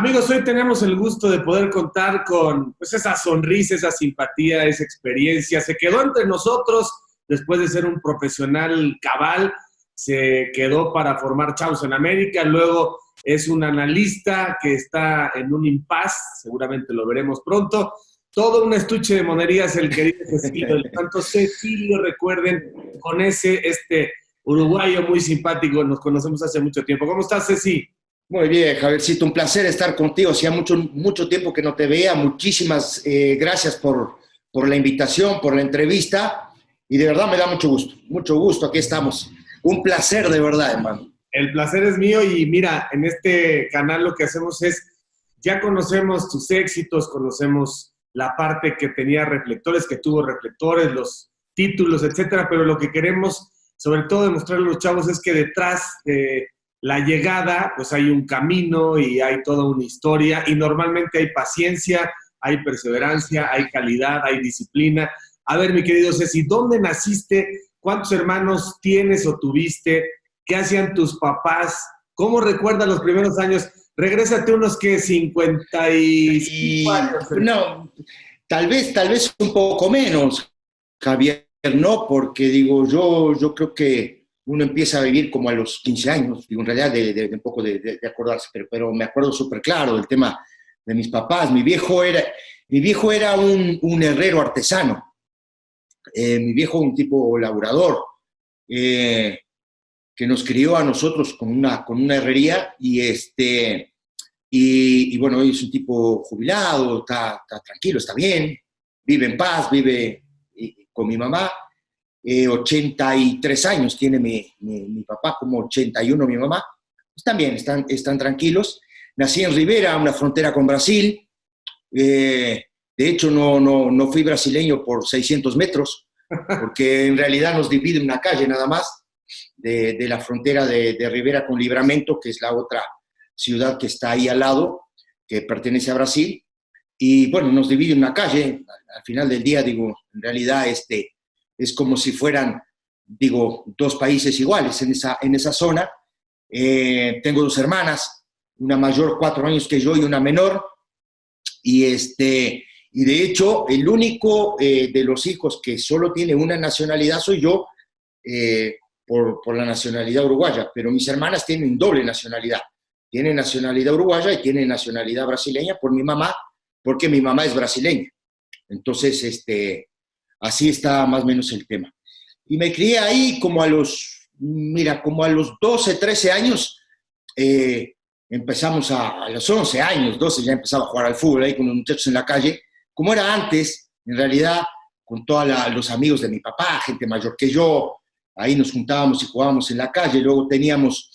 Amigos, hoy tenemos el gusto de poder contar con pues, esa sonrisa, esa simpatía, esa experiencia. Se quedó entre nosotros después de ser un profesional cabal, se quedó para formar Chavos en América, luego es un analista que está en un impasse, seguramente lo veremos pronto. Todo un estuche de monerías el querido Cecilio, el tanto Cecilio, recuerden, con este uruguayo muy simpático, nos conocemos hace mucho tiempo. ¿Cómo estás, Ceci? Muy bien, Javiercito, un placer estar contigo. Hacía mucho tiempo que no te veía. Muchísimas gracias por la invitación, por la entrevista. Y de verdad me da mucho gusto. Aquí estamos. Un placer de verdad, hermano. El placer es mío y mira, en este canal lo que hacemos es, ya conocemos tus éxitos, conocemos la parte que tenía reflectores, que tuvo reflectores, los títulos, etcétera, pero lo que queremos, sobre todo, demostrarle a los chavos es que detrás de la llegada, pues hay un camino y hay toda una historia y normalmente hay paciencia, hay perseverancia, hay calidad, hay disciplina. A ver, mi querido Ceci, ¿dónde naciste? ¿Cuántos hermanos tienes o tuviste? ¿Qué hacían tus papás? ¿Cómo recuerdas los primeros años? Regrésate unos que 55 años. No, tal vez un poco menos, Javier, no, porque digo, yo creo que uno empieza a vivir como a los 15 años, digo, en realidad de un poco de acordarse, pero me acuerdo súper claro del tema de mis papás. Mi viejo era un herrero artesano, mi viejo un tipo laburador, que nos crió a nosotros con una herrería y bueno, hoy es un tipo jubilado, está tranquilo, está bien, vive en paz, vive con mi mamá. 83 años tiene mi papá, como 81 mi mamá. Están bien, están tranquilos. Nací en Rivera, una frontera con Brasil. De hecho, no fui brasileño por 600 metros, porque en realidad nos divide una calle nada más de la frontera de Rivera con Livramento, que es la otra ciudad que está ahí al lado, que pertenece a Brasil. Y bueno, nos divide una calle. Al final del día, digo, en realidad es como si fueran, digo, dos países iguales en esa zona. Tengo dos hermanas, una mayor 4 años que yo y una menor, y de hecho el único de los hijos que solo tiene una nacionalidad soy yo, por la nacionalidad uruguaya, pero mis hermanas tienen doble nacionalidad. Tienen nacionalidad uruguaya y tienen nacionalidad brasileña por mi mamá, porque mi mamá es brasileña. Entonces, así está más o menos el tema. Y me crié ahí como a los 12, 13 años, empezamos a los 11 años, 12, ya empezaba a jugar al fútbol ahí con los muchachos en la calle, como era antes, en realidad, con todos los amigos de mi papá, gente mayor que yo, ahí nos juntábamos y jugábamos en la calle. Luego teníamos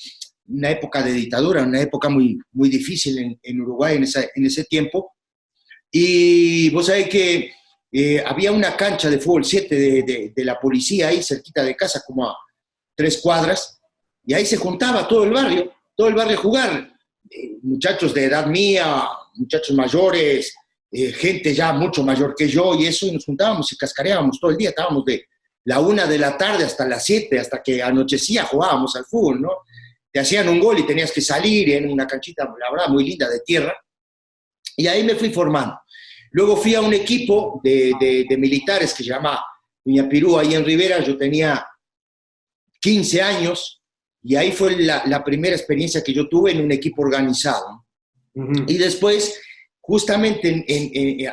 una época de dictadura, una época muy, muy difícil en Uruguay en ese tiempo, y vos sabés que había una cancha de fútbol 7 de la policía ahí cerquita de casa, como a 3 cuadras, y ahí se juntaba todo el barrio a jugar, muchachos de edad mía, muchachos mayores, gente ya mucho mayor que yo, y eso, y nos juntábamos y cascareábamos todo el día. Estábamos de la 1 de la tarde hasta las 7, hasta que anochecía, jugábamos al fútbol, ¿no? Te hacían un gol y tenías que salir en una canchita, la verdad, muy linda de tierra, y ahí me fui formando. Luego fui a un equipo de militares que se llama Viñapirú, ahí en Rivera. Yo tenía 15 años y ahí fue la primera experiencia que yo tuve en un equipo organizado. Uh-huh. Y después, justamente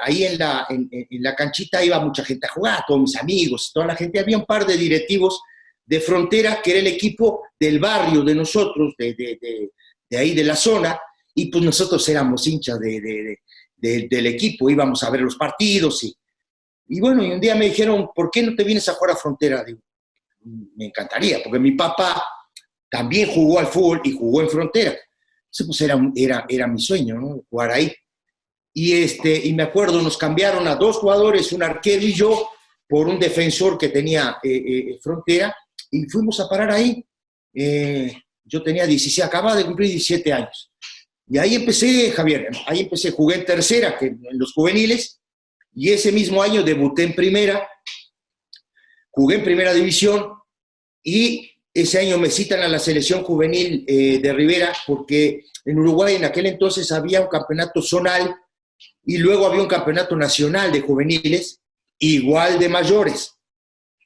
ahí en la canchita iba mucha gente a jugar, todos mis amigos, toda la gente. Había un par de directivos de Frontera, que era el equipo del barrio de nosotros, de ahí de la zona, y pues nosotros éramos hinchas del equipo, íbamos a ver los partidos y bueno, y un día me dijeron, ¿por qué no te vienes a jugar a Frontera? Digo, me encantaría, porque mi papá también jugó al fútbol y jugó en Frontera. Entonces, pues era mi sueño, ¿no? Jugar ahí. Y me acuerdo, nos cambiaron a 2 jugadores, un arquero y yo, por un defensor que tenía Frontera, y fuimos a parar ahí. Yo tenía 16, acababa de cumplir 17 años. Y ahí empecé, Javier, jugué en tercera, en los juveniles, y ese mismo año debuté en primera, jugué en primera división, y ese año me citan a la selección juvenil de Rivera, porque en Uruguay en aquel entonces había un campeonato zonal y luego había un campeonato nacional de juveniles, igual de mayores.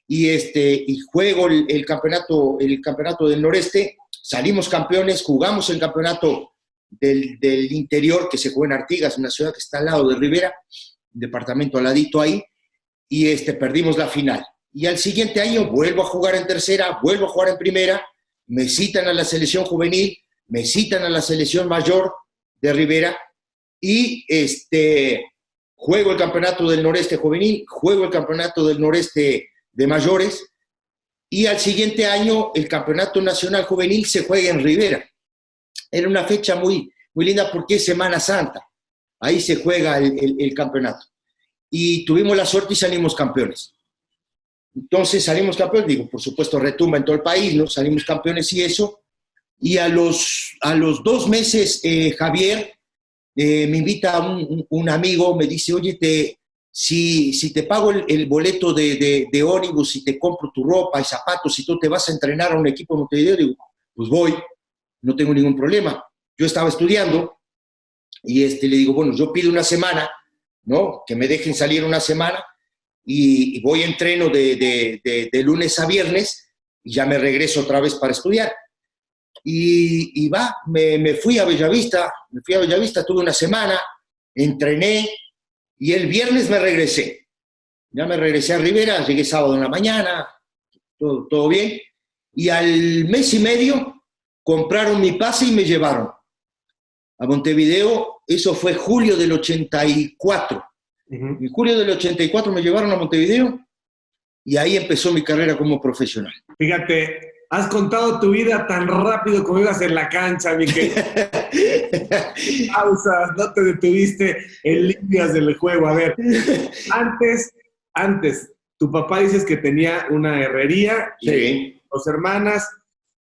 Y juego el campeonato del noreste, salimos campeones, jugamos el campeonato del interior, que se juega en Artigas, una ciudad que está al lado de Rivera, un departamento al ladito ahí, y perdimos la final. Y al siguiente año vuelvo a jugar en tercera, vuelvo a jugar en primera, me citan a la selección juvenil, me citan a la selección mayor de Rivera, y juego el campeonato del noreste juvenil, juego el campeonato del noreste de mayores, y al siguiente año el campeonato nacional juvenil se juega en Rivera. Era una fecha muy, muy linda porque es Semana Santa, ahí se juega el campeonato. Y tuvimos la suerte y salimos campeones. Entonces salimos campeones, digo, por supuesto retumba en todo el país, ¿no? Salimos campeones y eso. Y a los 2 meses, Javier me invita a un amigo, me dice, oye, si te pago el boleto de ómnibus, si te compro tu ropa y zapatos, si tú te vas a entrenar a un equipo de Montevideo, digo, pues voy, no tengo ningún problema. Yo estaba estudiando y le digo, bueno, yo pido una semana, ¿no? Que me dejen salir una semana y voy a entreno de lunes a viernes y ya me regreso otra vez para estudiar. Y me fui a Bellavista, tuve una semana, entrené y el viernes me regresé. Ya me regresé a Rivera, llegué sábado en la mañana, todo bien. Y al mes y medio compraron mi pase y me llevaron a Montevideo. Eso fue julio del 84. Uh-huh. En julio del 84 me llevaron a Montevideo y ahí empezó mi carrera como profesional. Fíjate, has contado tu vida tan rápido como ibas en la cancha, mi querido. Pausas, no te detuviste en líneas del juego. A ver, antes, tu papá dices que tenía una herrería, sí. 2 hermanas.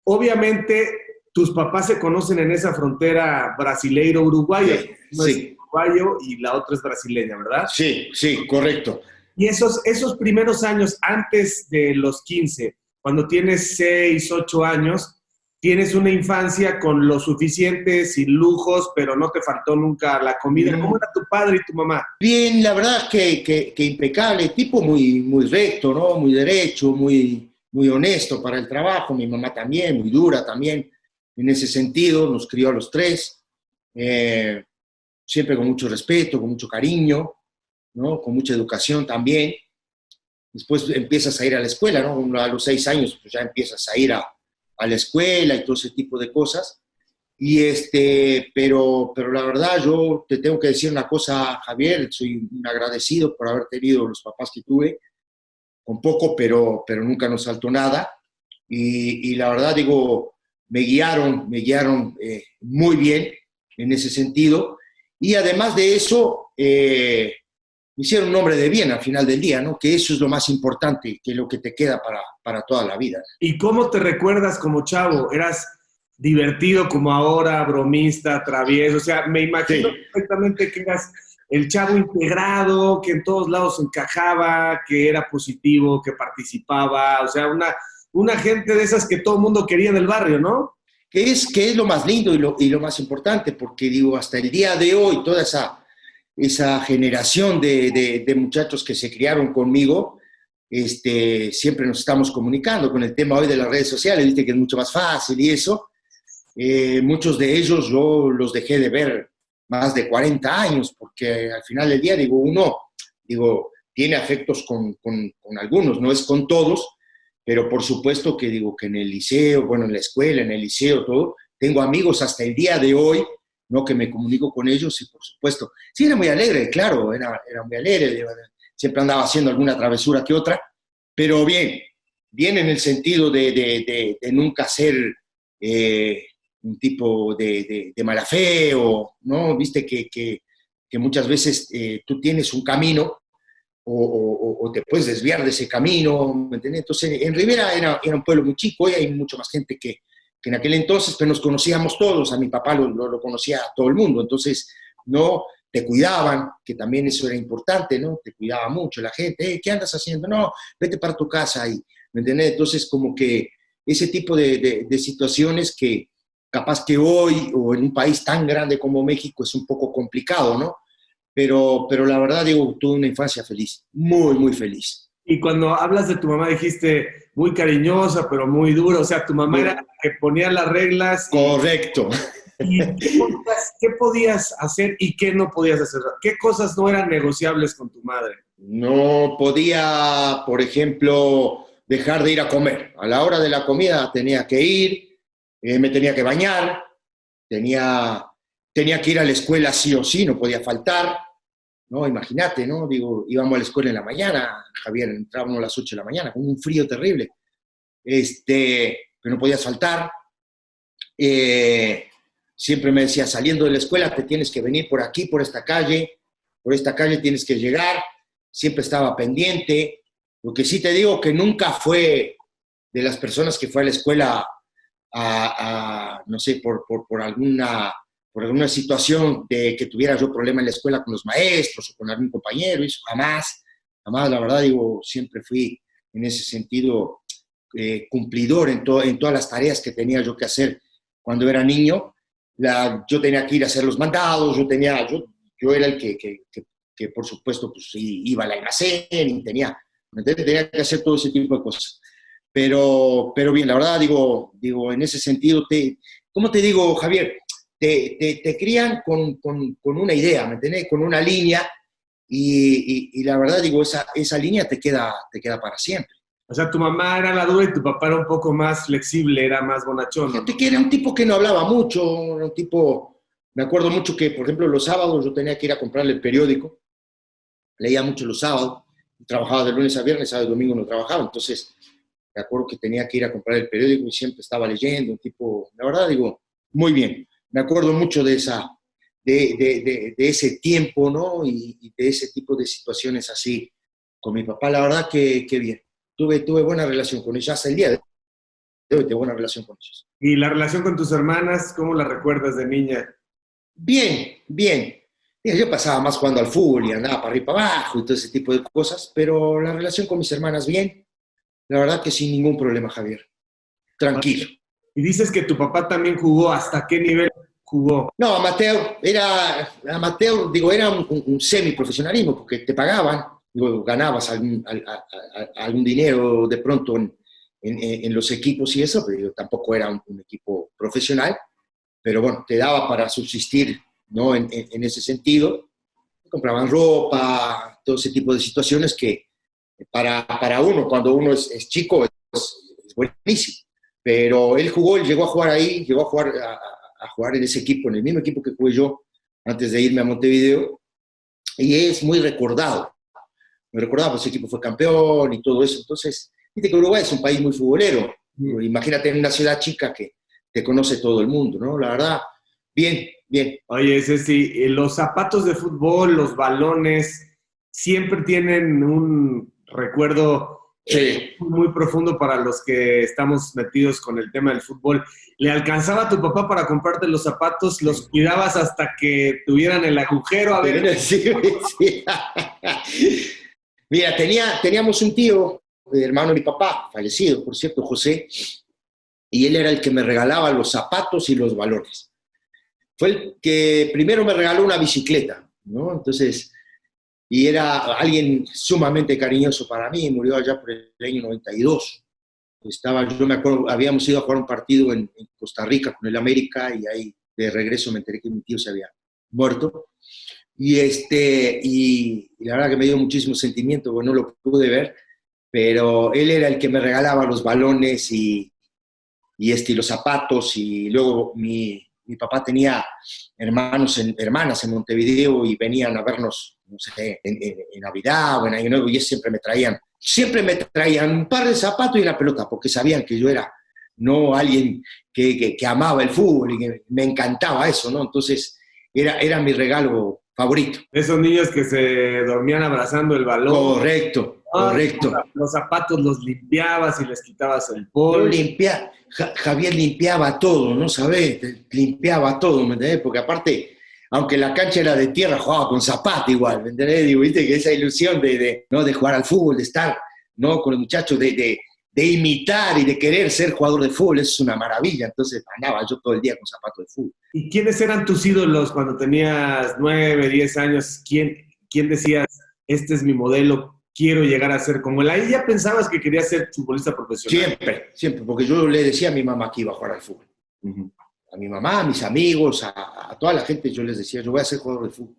Obviamente, tus papás se conocen en esa frontera brasileiro-uruguaya. Sí, uno es uruguayo y la otra es brasileña, ¿verdad? Sí, correcto. Y esos primeros años, antes de los 15, cuando tienes 6, 8 años, tienes una infancia con lo suficiente, sin lujos, pero no te faltó nunca la comida. ¿Cómo era tu padre y tu mamá? Bien, la verdad que impecable, tipo muy, muy recto, ¿no? Muy derecho, muy, muy honesto para el trabajo. Mi mamá también, muy dura también. En ese sentido, nos crió a los 3, siempre con mucho respeto, con mucho cariño, ¿no? Con mucha educación también. Después empiezas a ir a la escuela, ¿no? A los 6 años pues ya empiezas a ir a la escuela y todo ese tipo de cosas. Pero la verdad, yo te tengo que decir una cosa, Javier, soy un agradecido por haber tenido los papás que tuve, con poco, pero nunca nos faltó nada. Y la verdad, digo, me guiaron muy bien en ese sentido. Y además de eso, me hicieron un hombre de bien al final del día, ¿no? Que eso es lo más importante, que es lo que te queda para toda la vida. ¿Y cómo te recuerdas como chavo? ¿Eras divertido como ahora, bromista, travieso? O sea, me imagino perfectamente que eras el chavo integrado, que en todos lados encajaba, que era positivo, que participaba, o sea, una gente de esas que todo el mundo quería en el barrio, ¿no? Que es lo más lindo y lo más importante, porque digo, hasta el día de hoy, toda esa generación de muchachos que se criaron conmigo, siempre nos estamos comunicando con el tema hoy de las redes sociales, viste que es mucho más fácil y eso. Muchos de ellos yo los dejé de ver más de 40 años, porque al final del día, uno tiene afectos con algunos, no es con todos, pero por supuesto que que en el liceo, bueno, en la escuela, en el liceo, todo, tengo amigos hasta el día de hoy, ¿no? Que me comunico con ellos y por supuesto, sí, era muy alegre, claro, era muy alegre, siempre andaba haciendo alguna travesura que otra, pero bien en el sentido de nunca ser un tipo de mala fe, o, ¿no? Viste que muchas veces tú tienes un camino o te puedes desviar de ese camino, ¿me entiendes? Entonces, en Rivera era un pueblo muy chico, hoy hay mucha más gente que en aquel entonces, pero nos conocíamos todos, a mi papá lo conocía a todo el mundo, entonces, no, te cuidaban, que también eso era importante, ¿no? Te cuidaba mucho la gente, ¿qué andas haciendo? No, vete para tu casa, y, ¿me entiendes? Entonces, como que ese tipo de situaciones que capaz que hoy, o en un país tan grande como México, es un poco complicado, ¿no? Pero la verdad, digo, tuve una infancia feliz, muy, muy feliz. Y cuando hablas de tu mamá dijiste muy cariñosa, pero muy dura. O sea, tu mamá era la que ponía las reglas. Correcto. ¿Y qué podías hacer y qué no podías hacer? ¿Qué cosas no eran negociables con tu madre? No podía, por ejemplo, dejar de ir a comer. A la hora de la comida tenía que ir, me tenía que bañar, tenía que ir a la escuela sí o sí, no podía faltar. No, imagínate, ¿no? Digo, íbamos a la escuela en la mañana, Javier, entrábamos a las 8 de la mañana, con un frío terrible. Pero no podías faltar. Siempre me decía, saliendo de la escuela te tienes que venir por aquí, por esta calle tienes que llegar. Siempre estaba pendiente. Lo que sí te digo que nunca fue de las personas que fue a la escuela no sé, por alguna situación de que tuviera yo problema en la escuela con los maestros o con algún compañero, eso jamás, la verdad digo, siempre fui en ese sentido cumplidor en todas las tareas que tenía yo que hacer cuando era niño. Yo tenía que ir a hacer los mandados, yo era el que por supuesto pues, iba al almacén y tenía que hacer todo ese tipo de cosas. Pero bien, la verdad, digo en ese sentido, ¿cómo te digo, Javier? Te crían con una idea, ¿me entendés? Con una línea, y la verdad, digo, esa línea te queda para siempre. O sea, tu mamá era la dura y tu papá era un poco más flexible, era más bonachón, ¿no? Fíjate que era un tipo que no hablaba mucho, era un tipo, me acuerdo mucho que, por ejemplo, los sábados yo tenía que ir a comprarle el periódico, leía mucho los sábados, trabajaba de lunes a viernes, sábado y domingo no trabajaba, entonces me acuerdo que tenía que ir a comprar el periódico y siempre estaba leyendo, un tipo, la verdad digo, muy bien. Me acuerdo mucho de ese tiempo, ¿no? Y de ese tipo de situaciones así con mi papá, la verdad que bien. Tuve buena relación con ellos, hasta el día de hoy tengo buena relación con ellos. ¿Y la relación con tus hermanas, cómo la recuerdas de niña? Bien, bien. Mira, yo pasaba más jugando al fútbol y andaba para arriba y para abajo y todo ese tipo de cosas, pero la relación con mis hermanas bien. La verdad que sin ningún problema, Javier. Tranquilo. Y dices que tu papá también jugó. ¿Hasta qué nivel jugó? No, amateur, digo, era un semiprofesionalismo porque te pagaban, digo, ganabas algún dinero de pronto en los equipos y eso, pero digo, tampoco era un equipo profesional, pero bueno, te daba para subsistir, ¿no? En ese sentido. Compraban ropa, todo ese tipo de situaciones que para uno, cuando uno es chico, es buenísimo. Pero él llegó a jugar ahí, llegó a jugar en ese equipo, en el mismo equipo que jugué yo antes de irme a Montevideo, y es muy recordado. Me recordaba, pues ese equipo fue campeón y todo eso. Entonces, viste que Uruguay es un país muy futbolero. Imagínate en una ciudad chica que te conoce todo el mundo, ¿no? La verdad, bien, bien. Oye, Ceci, los zapatos de fútbol, los balones, siempre tienen un recuerdo muy profundo para los que estamos metidos con el tema del fútbol. ¿Le alcanzaba a tu papá para comprarte los zapatos? ¿Los cuidabas hasta que tuvieran el agujero? A ver. Sí. Mira, teníamos un tío, hermano de mi papá, fallecido, por cierto, José, y él era el que me regalaba los zapatos y los balones. Fue el que primero me regaló una bicicleta, ¿no? Entonces, y era alguien sumamente cariñoso para mí, murió allá por el año 92. Yo me acuerdo, habíamos ido a jugar un partido en Costa Rica con el América y ahí de regreso me enteré que mi tío se había muerto. Y la verdad que me dio muchísimo sentimiento, porque no lo pude ver, pero él era el que me regalaba los balones y los zapatos, y luego mi papá tenía hermanas en Montevideo y venían a vernos, no sé, en Navidad o en Año Nuevo, y ellos siempre me traían un par de zapatos y una pelota, porque sabían que yo era no alguien que amaba el fútbol y que me encantaba eso, ¿no? Entonces era mi regalo favorito. Esos niños que se dormían abrazando el balón. Correcto. Los zapatos los limpiabas y les quitabas el polvo. Javier limpiaba todo, ¿no sabés? Limpiaba todo, ¿me entendés? Porque aparte, aunque la cancha era de tierra, jugaba con zapato igual, ¿me entendés? Digo, viste que esa ilusión ¿no? de jugar al fútbol, de estar, ¿no? Con los muchachos, de de imitar y de querer ser jugador de fútbol, eso es una maravilla. Entonces andaba yo todo el día con zapatos de fútbol. ¿Y quiénes eran tus ídolos cuando tenías 9, 10 años? ¿Quién decías, este es mi modelo, quiero llegar a ser como él? ¿Ahí ya pensabas que querías ser futbolista profesional? Siempre, siempre, porque yo le decía a mi mamá que iba a jugar al fútbol. A mi mamá, a mis amigos, a toda la gente, yo les decía, yo voy a ser jugador de fútbol.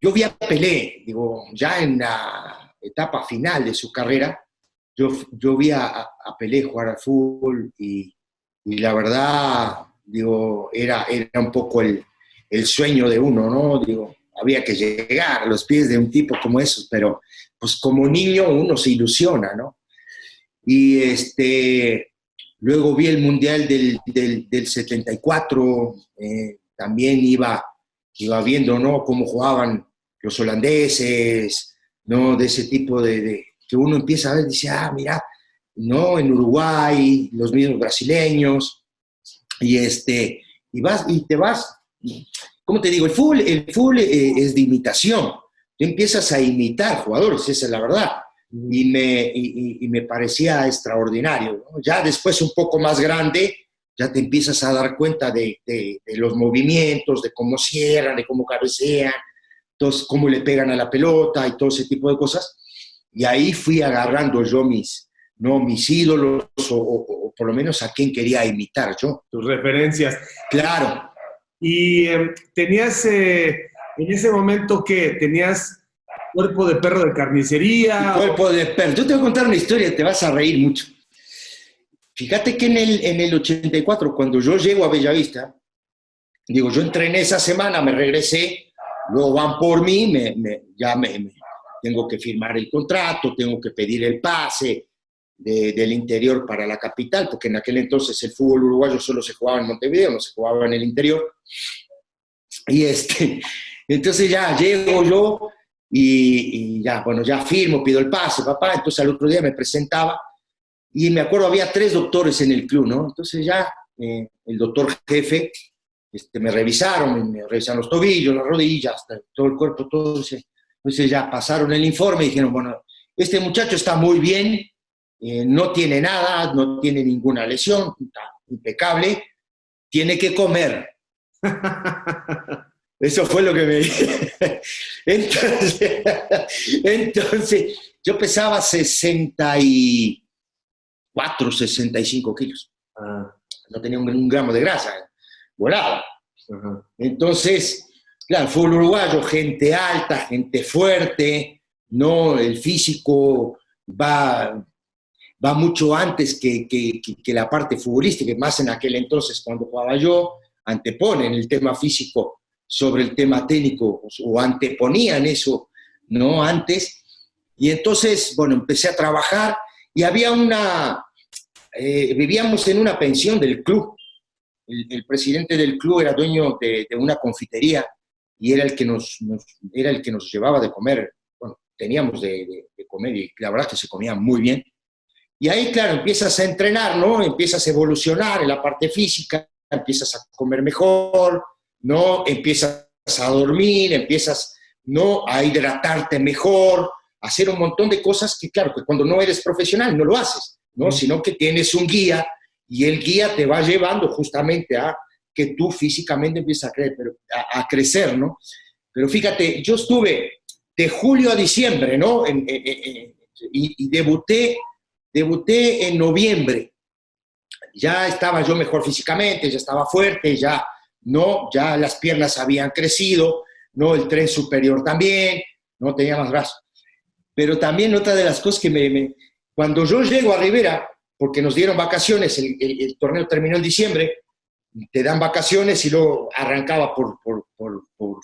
Yo vi a Pelé, digo, ya en la etapa final de su carrera, yo vi a Pelé jugar al fútbol y la verdad, digo, era un poco el sueño de uno, ¿no? Digo, había que llegar a los pies de un tipo como esos, pero pues como niño uno se ilusiona, ¿no? Y luego vi el Mundial del 74, también iba viendo, ¿no?, cómo jugaban los holandeses, ¿no?, de ese tipo que uno empieza a ver, dice, mira, ¿no?, en Uruguay, los mismos brasileños, y vas, y te vas, ¿cómo te digo? El fútbol es de imitación, tú empiezas a imitar jugadores, esa es la verdad, y me parecía extraordinario, ¿no? Ya después, un poco más grande, ya te empiezas a dar cuenta de los movimientos, de cómo cierran, de cómo cabecean, entonces cómo le pegan a la pelota y todo ese tipo de cosas. Y ahí fui agarrando yo mis ídolos o por lo menos a quién quería imitar yo. Tus referencias. Claro. Y tenías, en ese momento, ¿qué? ¿Tenías cuerpo de perro de carnicería? Cuerpo de perro. Yo te voy a contar una historia, te vas a reír mucho. Fíjate que en el 84, cuando yo llego a Bellavista, digo, yo entrené esa semana, me regresé, luego van por mí, ya tengo que firmar el contrato, tengo que pedir el pase del interior para la capital, porque en aquel entonces el fútbol uruguayo solo se jugaba en Montevideo, no se jugaba en el interior. Y entonces ya llego yo y ya, bueno, ya firmo, pido el pase, papá, entonces al otro día me presentaba. Y me acuerdo, había 3 doctores en el club, ¿no? Entonces ya el doctor jefe me revisaron los tobillos, las rodillas, hasta todo el cuerpo, todo. Entonces ya pasaron el informe y dijeron, bueno, este muchacho está muy bien, no tiene nada, no tiene ninguna lesión, está impecable, tiene que comer. Eso fue lo que me dije. Entonces, yo pesaba 65 kilos. No tenía un gramo de grasa, volaba. Entonces, claro, fútbol uruguayo, gente alta, gente fuerte, ¿no? El físico va mucho antes que la parte futbolística, más en aquel entonces cuando jugaba yo, anteponen el tema físico sobre el tema técnico, o anteponían eso, ¿no?, antes. Y entonces, bueno, empecé a trabajar y había vivíamos en una pensión del club. El presidente del club era dueño de una confitería y era el que nos llevaba de comer. Bueno, teníamos de comer y la verdad es que se comía muy bien. Y ahí, claro, empiezas a entrenar, ¿no? Empiezas a evolucionar en la parte física, empiezas a comer mejor, ¿no? Empiezas a dormir, empiezas, ¿no?, a hidratarte mejor, a hacer un montón de cosas que, claro, que cuando no eres profesional no lo haces, ¿no? Sino que tienes un guía y el guía te va llevando justamente a que tú físicamente empieces a crecer, ¿no? Pero fíjate, yo estuve de julio a diciembre, ¿no? Y debuté en noviembre. Ya estaba yo mejor físicamente, ya estaba fuerte, ya las piernas habían crecido, ¿no? El tren superior también, no tenía más brazos. Pero también otra de las cosas que cuando yo llego a Rivera, porque nos dieron vacaciones, el torneo terminó en diciembre, te dan vacaciones y luego arrancaba por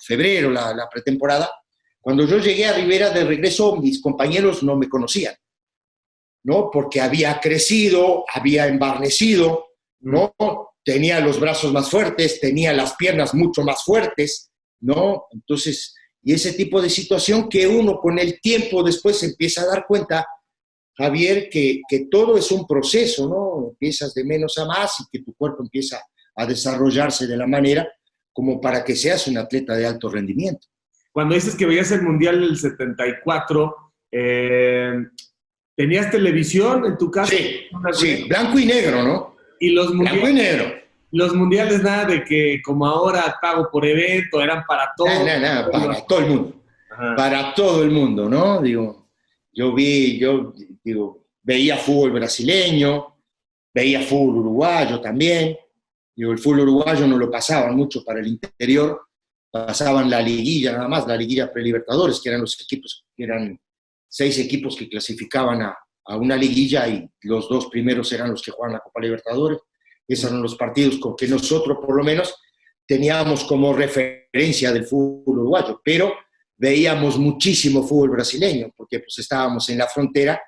febrero la pretemporada. Cuando yo llegué a Rivera de regreso, mis compañeros no me conocían, ¿no? Porque había crecido, había embarnecido, ¿no? Tenía los brazos más fuertes, tenía las piernas mucho más fuertes, ¿no? Entonces, y ese tipo de situación que uno con el tiempo después se empieza a dar cuenta, Javier, que todo es un proceso, ¿no? Empiezas de menos a más y que tu cuerpo empieza a desarrollarse de la manera como para que seas un atleta de alto rendimiento. Cuando dices que veías el Mundial del 74, ¿Tenías televisión en tu casa? Sí, sí, blanco y negro, ¿no? Y los Blanco y negro. los mundiales, nada de que como ahora pago por evento, eran para todos. Nada, para todo el mundo. Ajá. Para todo el mundo, ¿no? Veía fútbol brasileño, veía fútbol uruguayo también. El fútbol uruguayo no lo pasaban mucho para el interior, pasaban la liguilla nada más, la liguilla prelibertadores, que eran los equipos, que eran 6 equipos que clasificaban a una liguilla y los 2 primeros eran los que jugaban la Copa Libertadores. Esos eran los partidos con que nosotros, por lo menos, teníamos como referencia del fútbol uruguayo, pero veíamos muchísimo fútbol brasileño, porque pues estábamos en la frontera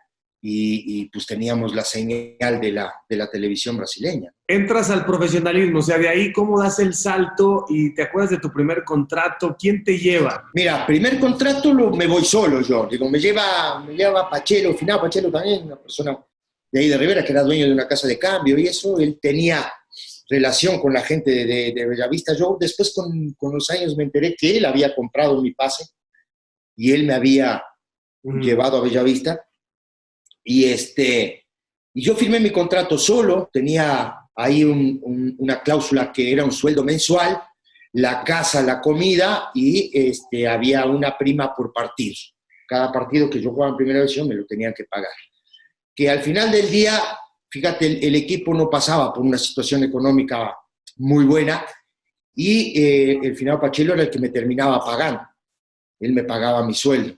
y pues teníamos la señal de la televisión brasileña. Entras al profesionalismo, o sea, de ahí, ¿cómo das el salto? Y te acuerdas de tu primer contrato, ¿quién te lleva? Mira, primer contrato me voy solo yo, me lleva Pachelo, Finado Pachelo también, una persona de ahí de Rivera, que era dueño de una casa de cambio y eso, él tenía relación con la gente de Bellavista. Yo después con los años me enteré que él había comprado mi pase y él me había llevado a Bellavista y yo firmé mi contrato solo, tenía ahí una cláusula que era un sueldo mensual, la casa, la comida y había una prima por partido. Cada partido que yo jugaba en primera división me lo tenían que pagar. Que al final del día, fíjate, el equipo no pasaba por una situación económica muy buena y el Finado Pachelo era el que me terminaba pagando. Él me pagaba mi sueldo.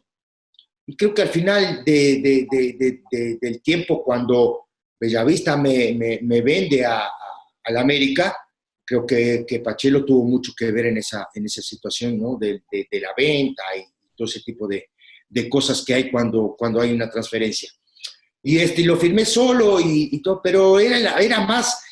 Y creo que al final del tiempo, cuando Bellavista me vende al América, creo que Pachelo tuvo mucho que ver en esa situación, ¿no? de la venta y todo ese tipo de cosas que hay cuando hay una transferencia. Y lo firmé solo y todo, pero era más,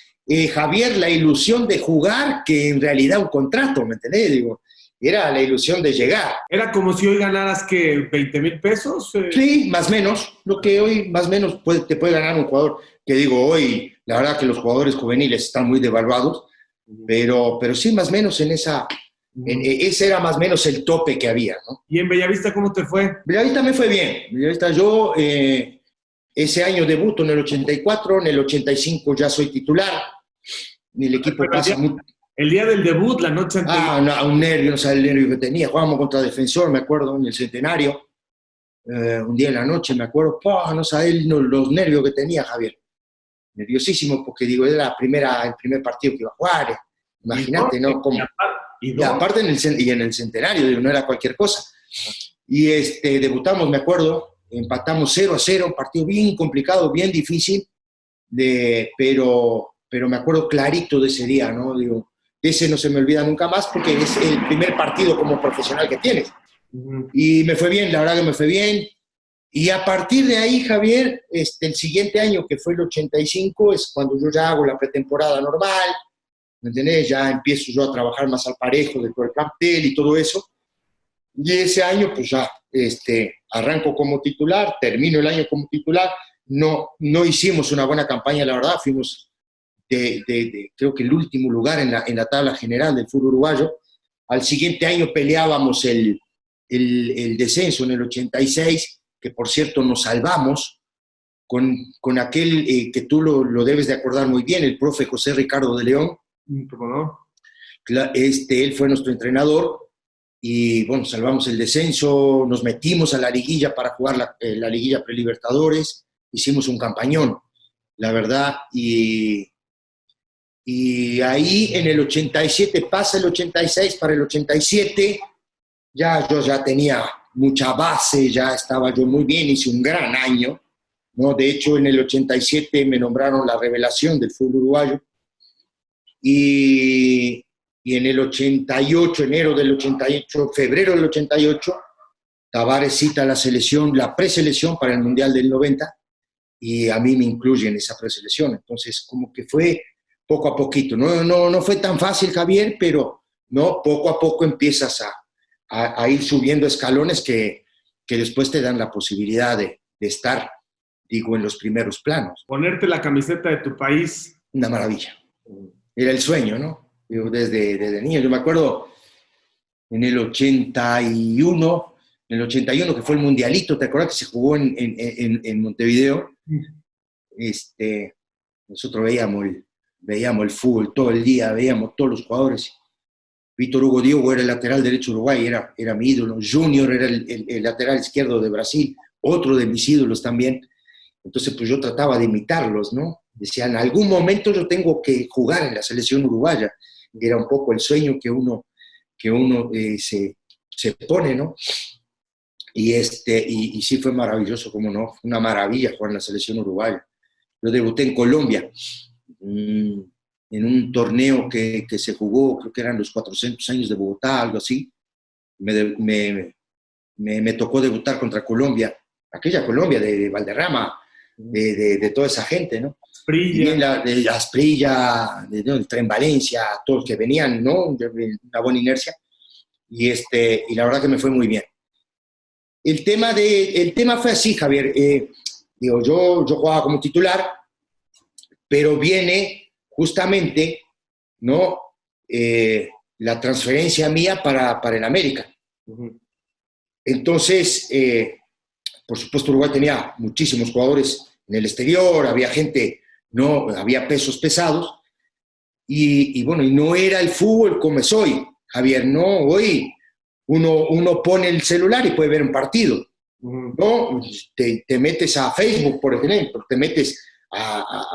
Javier, la ilusión de jugar que en realidad un contrato, ¿me entendés? Digo, era la ilusión de llegar. Era como si hoy ganaras, ¿qué? ¿20,000 pesos? Sí, más o menos, lo que hoy más o menos te puede ganar un jugador, que digo, hoy la verdad que los jugadores juveniles están muy devaluados, pero sí, más o menos ese era más o menos el tope que había, ¿no? ¿Y en Bellavista cómo te fue? Bellavista me fue bien. Bellavista yo... ese año debuto en el 84, en el 85 ya soy titular. El equipo pasa mucho. El día del debut, la noche anterior. No, un nervio, no sabes el nervio que tenía. Jugábamos contra Defensor, me acuerdo, en el Centenario. Un día en la noche, me acuerdo, no sabes los nervios que tenía Javier. Nerviosísimo, porque digo, era el primer partido que iba a jugar. Imagínate, ¿no? Y aparte en el Centenario, digo, no era cualquier cosa. Y debutamos, me acuerdo, empatamos 0-0, un partido bien complicado, bien difícil, pero me acuerdo clarito de ese día, ¿no? Digo, ese no se me olvida nunca más porque es el primer partido como profesional que tienes. Y me fue bien, la verdad que me fue bien. Y a partir de ahí, Javier, el siguiente año, que fue el 85, es cuando yo ya hago la pretemporada normal, ¿me entendés? Ya empiezo yo a trabajar más al parejo de todo el plantel y todo eso. Y ese año, pues ya, arranco como titular, termino el año como titular, no hicimos una buena campaña, la verdad, fuimos creo que el último lugar en la tabla general del fútbol uruguayo. Al siguiente año peleábamos el descenso en el 86, que por cierto nos salvamos con aquel que tú lo debes de acordar muy bien, el profe José Ricardo de León. ¿Cómo no? Él fue nuestro entrenador. Y bueno, salvamos el descenso, nos metimos a la liguilla para jugar la liguilla prelibertadores, hicimos un campañón, la verdad, y ahí en el 87 pasa el 86 para el 87, yo ya tenía mucha base, ya estaba yo muy bien, hice un gran año, ¿no? De hecho en el 87 me nombraron la revelación del fútbol uruguayo, y en el 88, enero del 88, febrero del 88, Tavares cita la selección, la preselección para el Mundial del 90, y a mí me incluyen en esa preselección. Entonces, como que fue poco a poquito. No fue tan fácil, Javier, pero no, poco a poco empiezas a ir subiendo escalones que después te dan la posibilidad de estar, digo, en los primeros planos. Ponerte la camiseta de tu país. Una maravilla. Era el sueño, ¿no? Desde niño, yo me acuerdo en el 81, en el 81, que fue el Mundialito, ¿te acuerdas que se jugó en Montevideo? Nosotros veíamos el fútbol todo el día, veíamos todos los jugadores. Víctor Hugo Diogo era el lateral derecho de Uruguay, era mi ídolo. Junior era el lateral izquierdo de Brasil, otro de mis ídolos también. Entonces, pues yo trataba de imitarlos, ¿no? Decía, en algún momento yo tengo que jugar en la selección uruguaya. Era un poco el sueño que uno se pone, ¿no? Y sí fue maravilloso, como no, fue una maravilla jugar en la selección uruguaya. Yo debuté en Colombia, en un torneo que se jugó, creo que eran los 400 años de Bogotá, algo así. Me tocó debutar contra Colombia, aquella Colombia de Valderrama, de toda esa gente, ¿no? Asprilla. De Asprilla, del Tren Valencia, todos los que venían, ¿no? Una buena inercia. Y la verdad que me fue muy bien. El tema fue así, Javier. Yo jugaba como titular, pero viene justamente, ¿no? La transferencia mía para el América. Uh-huh. Entonces, por supuesto, Uruguay tenía muchísimos jugadores en el exterior, había gente, ¿no? Había pesos pesados, y bueno, y no era el fútbol como es hoy, Javier, ¿no? Hoy uno pone el celular y puede ver un partido, ¿no? Te metes a Facebook, por ejemplo, te metes a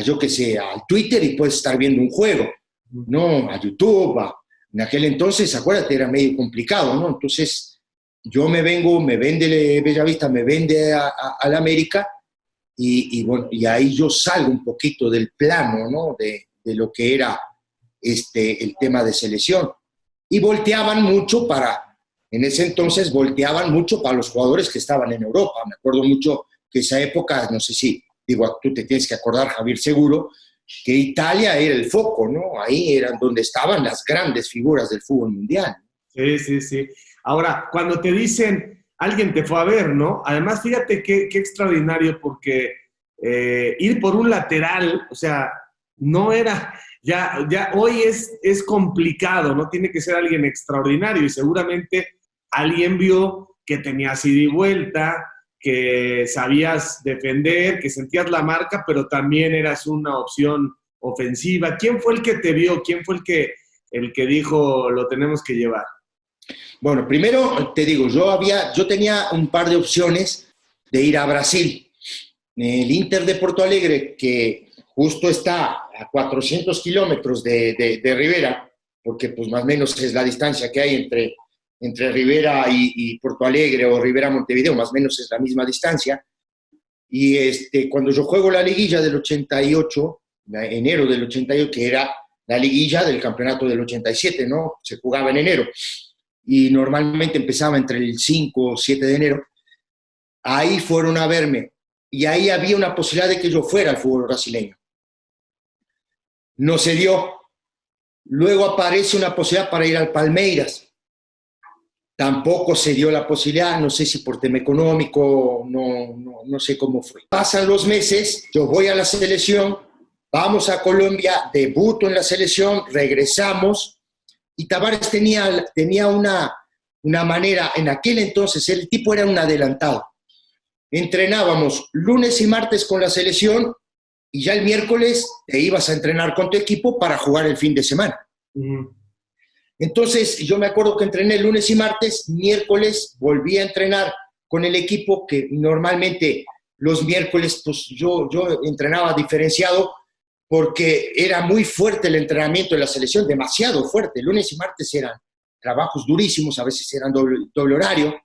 yo qué sé, al Twitter y puedes estar viendo un juego, ¿no? A YouTube, en aquel entonces, acuérdate, era medio complicado, ¿no? Entonces, yo me vende Bellavista, me vende a la América, bueno, y ahí yo salgo un poquito del plano, ¿no? De lo que era el tema de selección. Y en ese entonces volteaban mucho para los jugadores que estaban en Europa. Me acuerdo mucho que esa época, no sé si, tú te tienes que acordar, Javier, seguro, que Italia era el foco, ¿no? Ahí eran donde estaban las grandes figuras del fútbol mundial. Sí. Ahora, cuando te dicen, alguien te fue a ver, ¿no? Además, fíjate qué extraordinario, porque ir por un lateral, o sea, no era, ya hoy es complicado, ¿no? Tiene que ser alguien extraordinario, y seguramente alguien vio que tenías ida y vuelta, que sabías defender, que sentías la marca, pero también eras una opción ofensiva. ¿Quién fue el que te vio? ¿Quién fue el que dijo, lo tenemos que llevar? Bueno, primero te digo, yo tenía un par de opciones de ir a Brasil. El Inter de Porto Alegre, que justo está a 400 kilómetros de Rivera, porque pues más o menos es la distancia que hay entre Rivera y Porto Alegre, o Rivera Montevideo, más o menos es la misma distancia. Y cuando yo juego la liguilla del 88, enero del 88, que era la liguilla del campeonato del 87, ¿no? Se jugaba en enero. Y normalmente empezaba entre el 5 o 7 de enero, ahí fueron a verme, y ahí había una posibilidad de que yo fuera al fútbol brasileño. No se dio. Luego aparece una posibilidad para ir al Palmeiras. Tampoco se dio la posibilidad, no sé si por tema económico, no sé cómo fue. Pasan los meses, yo voy a la selección, vamos a Colombia, debuto en la selección, regresamos, y Tavares tenía una manera, en aquel entonces, el tipo era un adelantado. Entrenábamos lunes y martes con la selección, y ya el miércoles te ibas a entrenar con tu equipo para jugar el fin de semana. Uh-huh. Entonces, yo me acuerdo que entrené lunes y martes, miércoles volví a entrenar con el equipo, que normalmente los miércoles pues yo entrenaba diferenciado, porque era muy fuerte el entrenamiento de la selección, demasiado fuerte. Lunes y martes eran trabajos durísimos, a veces eran doble horario.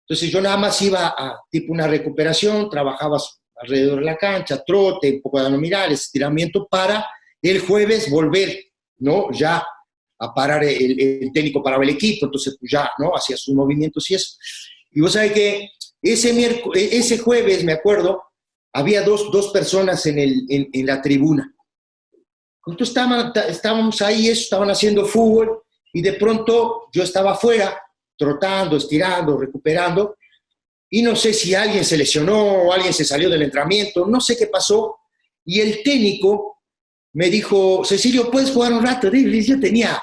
Entonces yo nada más iba a tipo una recuperación, trabajaba alrededor de la cancha, trote, un poco de abdominales, estiramiento, para el jueves volver, ¿no? Ya a parar, el técnico paraba el equipo, entonces pues ya, ¿no? Hacía sus movimientos y eso. Y vos sabés que ese jueves, me acuerdo, había dos personas en la tribuna. Entonces estábamos ahí, estaban haciendo fútbol, y de pronto yo estaba afuera, trotando, estirando, recuperando, y no sé si alguien se lesionó o alguien se salió del entrenamiento, no sé qué pasó, y el técnico me dijo, Cecilio, ¿puedes jugar un rato? Y yo tenía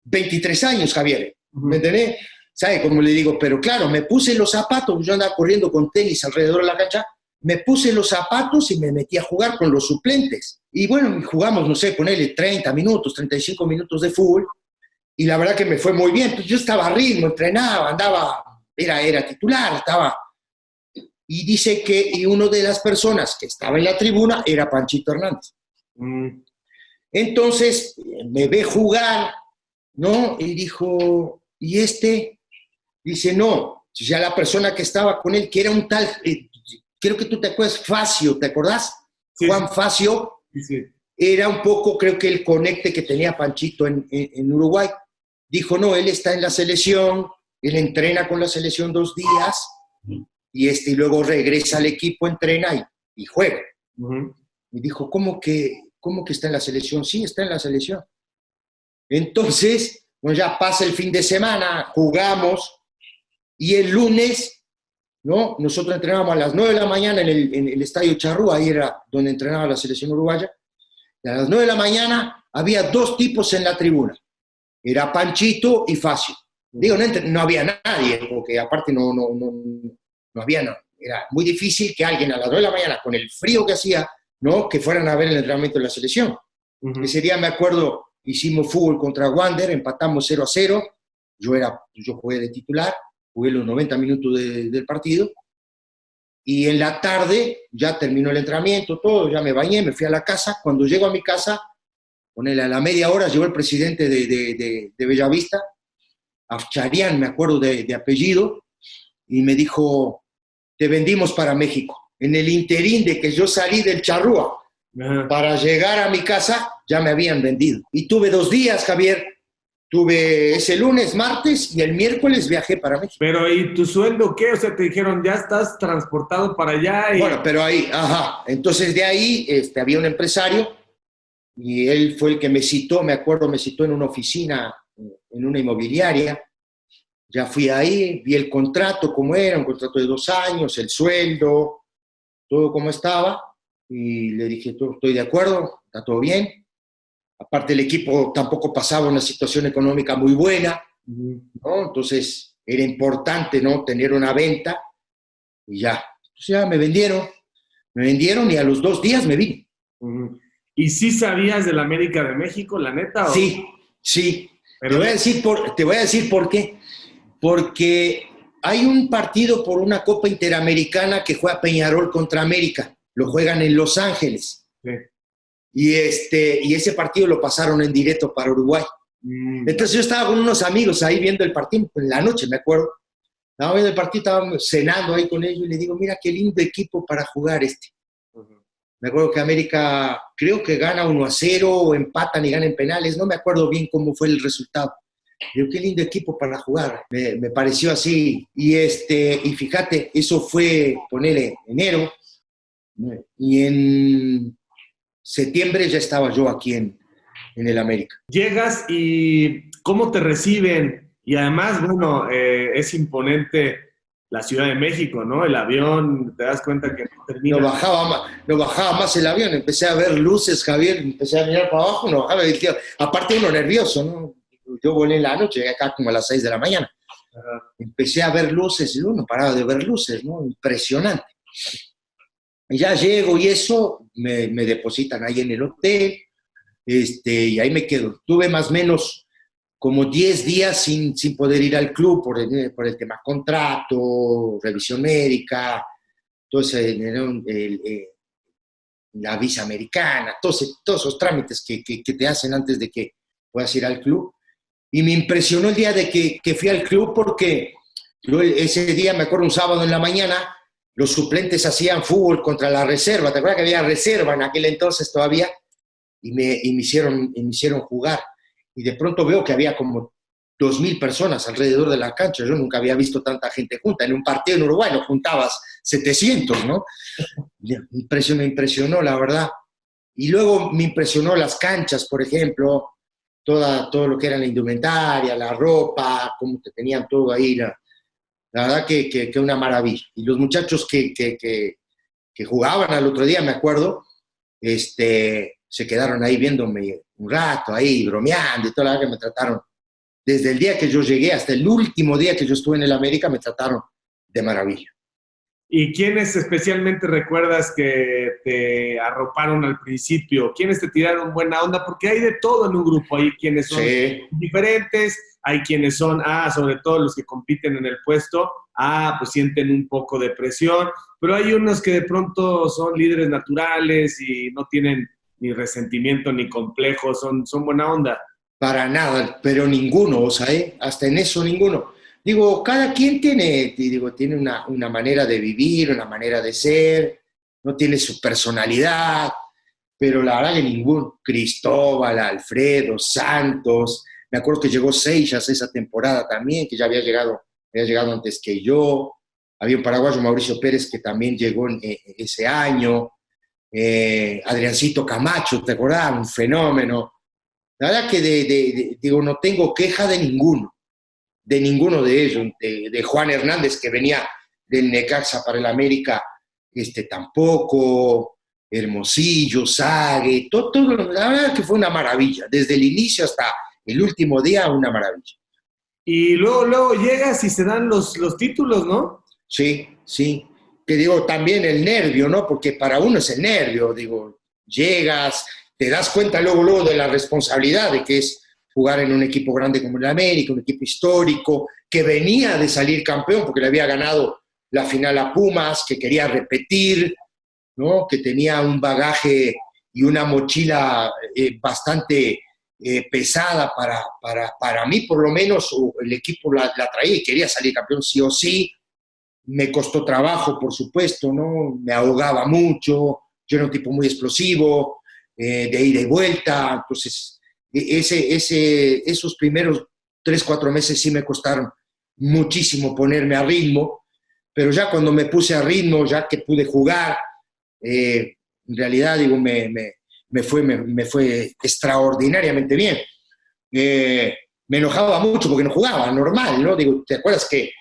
23 años, Javier, ¿me entendés? ¿sabe cómo le digo? Pero claro, me puse los zapatos, yo andaba corriendo con tenis alrededor de la cancha, me puse los zapatos y me metí a jugar con los suplentes. Y bueno, jugamos, no sé, ponerle 30 minutos, 35 minutos de fútbol, y la verdad que me fue muy bien. Pues yo estaba a ritmo, entrenaba, andaba, era titular, estaba... Y dice que y una de las personas que estaba en la tribuna era Panchito Hernández. Entonces me ve jugar, ¿no? Y dijo, ¿y este? Dice, no, ya la persona que estaba con él, que era un tal, creo que tú te acuerdas, Facio, ¿te acordás? Sí, Juan Facio, sí. era un poco, creo que el conecte que tenía Panchito en Uruguay. Dijo, no, él está en la selección, él entrena con la selección 2 días, y luego regresa al equipo, entrena y juega. Y dijo, ¿cómo que está en la selección? Sí, está en la selección. Entonces, bueno, ya pasa el fin de semana, jugamos, y el lunes, ¿no? Nosotros entrenábamos a las 9 de la mañana en el Estadio Charrúa, ahí era donde entrenaba la selección uruguaya, y a las 9 de la mañana había 2 tipos en la tribuna, era Panchito y Facio. Digo, no había nadie, porque aparte no había nada. Era muy difícil que alguien a las 2 de la mañana, con el frío que hacía, ¿no? Que fueran a ver el entrenamiento de la selección. Ese día, me acuerdo, hicimos fútbol contra Wander, empatamos 0-0, yo jugué de titular, jugué los 90 minutos del partido, y en la tarde ya terminó el entrenamiento, todo, ya me bañé, me fui a la casa. Cuando llego a mi casa, a la media hora llegó el presidente de Bellavista, Afcharian, me acuerdo de apellido, y me dijo, te vendimos para México. En el interín de que yo salí del Charrúa para llegar a mi casa, ya me habían vendido. Y tuve 2 días, Javier. Tuve ese lunes, martes, y el miércoles viajé para México. Pero, ¿y tu sueldo qué? O sea, te dijeron, ya estás transportado para allá. Bueno, pero ahí, Entonces de ahí había un empresario, y él fue el que me citó, me acuerdo, me citó en una oficina, en una inmobiliaria. Ya fui ahí, vi el contrato cómo era, un contrato de 2 años, el sueldo, todo como estaba, y le dije, estoy de acuerdo, está todo bien. Aparte, el equipo tampoco pasaba una situación económica muy buena, ¿no? Entonces era importante, ¿no?, tener una venta, y ya. Entonces ya me vendieron y a los 2 días me vine. ¿Y sí sabías del América de México, la neta? ¿O? Sí. Pero... Te voy a decir por qué. Porque hay un partido por una Copa Interamericana que juega Peñarol contra América. Lo juegan en Los Ángeles. Sí. Y ese partido lo pasaron en directo para Uruguay. Entonces yo estaba con unos amigos ahí viendo el partido, en la noche me acuerdo. Estaba viendo el partido, estábamos cenando ahí con ellos, y le digo, mira qué lindo equipo para jugar este. Me acuerdo que América creo que gana 1-0, o empatan y ganan penales, no me acuerdo bien cómo fue el resultado. Digo, qué lindo equipo para jugar, me pareció así. Y fíjate, eso fue, ponele, enero, y en septiembre ya estaba yo aquí en el América. Llegas y ¿cómo te reciben? Y además, bueno, es imponente la Ciudad de México, ¿no? El avión, te das cuenta que no termina. No bajaba más el avión, empecé a ver luces, Javier, empecé a mirar para abajo, no bajaba. Aparte uno nervioso, ¿no? Yo volé en la noche, llegué acá como a las 6 de la mañana. Empecé a ver luces, y no paraba de ver luces, ¿no? Impresionante. Y ya llego y eso, me depositan ahí en el hotel, y ahí me quedo. Tuve más o menos como 10 días sin poder ir al club por el tema contrato, revisión médica, entonces la visa americana, todos esos trámites que te hacen antes de que puedas ir al club. Y me impresionó el día de que fui al club, porque yo ese día, me acuerdo, un sábado en la mañana, los suplentes hacían fútbol contra la reserva. ¿Te acuerdas que había reserva en aquel entonces todavía? Y me hicieron jugar. Y de pronto veo que había como 2,000 personas alrededor de la cancha. Yo nunca había visto tanta gente junta. En un partido en Uruguay no juntabas 700, ¿no? Me impresionó, la verdad. Y luego me impresionó las canchas, por ejemplo, todo lo que era la indumentaria, la ropa, cómo te tenían todo ahí. La verdad que una maravilla. Y los muchachos que jugaban al otro día, me acuerdo, se quedaron ahí viéndome un rato, ahí bromeando y todo, la verdad que me trataron desde el día que yo llegué hasta el último día que yo estuve en el América, me trataron de maravilla. ¿Y quiénes especialmente recuerdas que te arroparon al principio? ¿Quiénes te tiraron buena onda? Porque hay de todo en un grupo. Hay quienes son Sí. diferentes, hay quienes son, sobre todo los que compiten en el puesto, pues sienten un poco de presión, pero hay unos que de pronto son líderes naturales y no tienen ni resentimiento ni complejo, son buena onda. Para nada, pero ninguno, o sea, hasta en eso ninguno. Digo, cada quien tiene una manera de vivir, una manera de ser, no tiene su personalidad, pero la verdad que ninguno. Cristóbal, Alfredo, Santos, me acuerdo que llegó Seixas esa temporada también, que ya había llegado antes que yo. Había un paraguayo, Mauricio Pérez, que también llegó ese año. Adriancito Camacho, ¿te acordás? Un fenómeno. La verdad que digo, no tengo queja de ninguno de ellos, de Juan Hernández, que venía del Necaxa para el América, tampoco, Hermosillo, Sague, todo, la verdad que fue una maravilla, desde el inicio hasta el último día, una maravilla. Y luego llegas y se dan los títulos, ¿no? Sí, sí, que digo, también el nervio, ¿no? Porque para uno es el nervio, digo, llegas, te das cuenta luego de la responsabilidad de que es jugar en un equipo grande como el América, un equipo histórico, que venía de salir campeón porque le había ganado la final a Pumas, que quería repetir, ¿no? Que tenía un bagaje y una mochila bastante pesada para mí, por lo menos, el equipo la traía y quería salir campeón sí o sí. Me costó trabajo, por supuesto, ¿no? Me ahogaba mucho, yo era un tipo muy explosivo, de ida y vuelta, entonces esos primeros 3, 4 meses sí me costaron muchísimo ponerme a ritmo, pero ya cuando me puse a ritmo, ya que pude jugar, en realidad digo, me fue extraordinariamente bien. Me enojaba mucho porque no jugaba, normal, ¿no? Digo, ¿te acuerdas que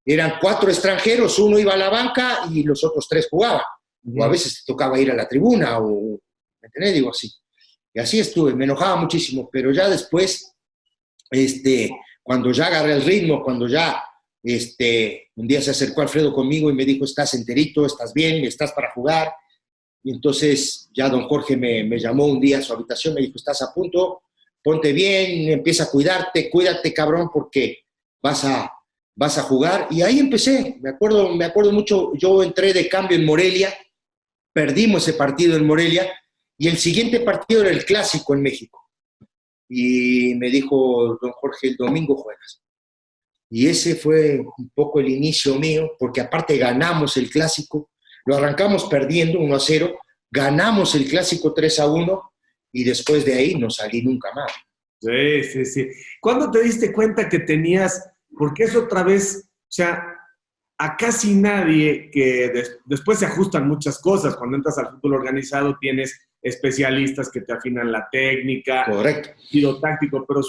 eran 4 extranjeros, uno iba a la banca y los otros 3 jugaban? O a veces te tocaba ir a la tribuna, ¿me entendés? Digo, así. Y así estuve, me enojaba muchísimo, pero ya después, cuando ya agarré el ritmo, cuando ya, un día se acercó Alfredo conmigo y me dijo, estás enterito, estás bien, estás para jugar. Y entonces ya don Jorge me llamó un día a su habitación, me dijo, estás a punto, ponte bien, empieza a cuídate cabrón, porque vas a jugar. Y ahí empecé, me acuerdo mucho, yo entré de cambio en Morelia, perdimos ese partido en Morelia, y el siguiente partido era el Clásico en México. Y me dijo don Jorge, el domingo juegas. Y ese fue un poco el inicio mío, porque aparte ganamos el Clásico, lo arrancamos perdiendo 1-0, ganamos el Clásico 3-1, y después de ahí no salí nunca más. Sí, sí, sí. ¿Cuándo te diste cuenta que tenías, porque es otra vez, o sea, a casi nadie que después se ajustan muchas cosas. Cuando entras al fútbol organizado tienes especialistas que te afinan la técnica, correcto, tiro táctico, pero